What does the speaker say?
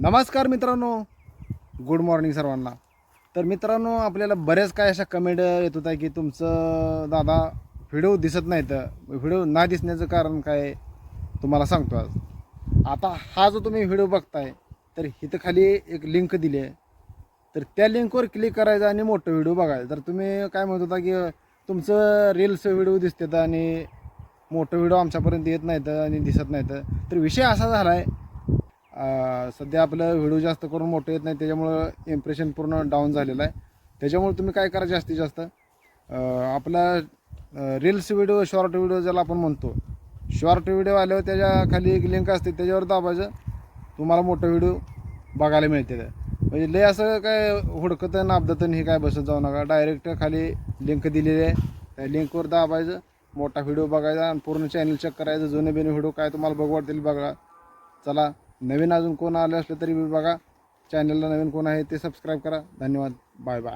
नमस्कार मित्रांनो, good morning सर्वांना. तर मित्रांनो, आपल्याला बऱ्याच काय अशा कमेंट येत होत्या की तुमचं दादा व्हिडिओ दिसत नाहीत. व्हिडिओ ना दिसण्याचं कारण काय तुम्हाला सांगतो आज. आता हा जो तुम्ही व्हिडिओ बघताय, तर इथं खाली एक लिंक दिली आहे. तर त्या लिंकवर क्लिक करायचं आणि मोठं व्हिडिओ बघायचं. तर तुम्ही काय म्हणत होता की तुमचं रील्स व्हिडिओ दिसतात आणि मोठं व्हिडिओ आमच्यापर्यंत येत नाहीत आणि दिसत नाहीत. तर विषय असा झाला आहे, सध्या आपलं व्हिडिओ जास्त करून मोठे येत नाही, त्याच्यामुळं इम्प्रेशन पूर्ण डाऊन झालेलं आहे. त्याच्यामुळे तुम्ही काय करा, जास्तीत जास्त आपला रील्स व्हिडिओ, शॉर्ट व्हिडिओ ज्याला आपण म्हणतो, शॉर्ट व्हिडिओ आल्यावर त्याच्या खाली एक लिंक असते, त्याच्यावर दाबायचं, तुम्हाला मोठं व्हिडिओ बघायला मिळते. म्हणजे लय असं काय हुडकतं नाबदतं हे काय बसत जाऊ नका. डायरेक्ट खाली लिंक दिलेली आहे, त्या लिंकवर दाबायचं, मोठा व्हिडिओ बघायचा आणि पूर्ण चॅनल चेक करायचं. जुने बिने व्हिडिओ काय तुम्हाला बघू वाटतील बघा. चला, नवीन अजून कोण आले असले तरी बघा. चॅनलला नवीन कोण आहे ते सबस्क्राईब करा. धन्यवाद. Bye bye.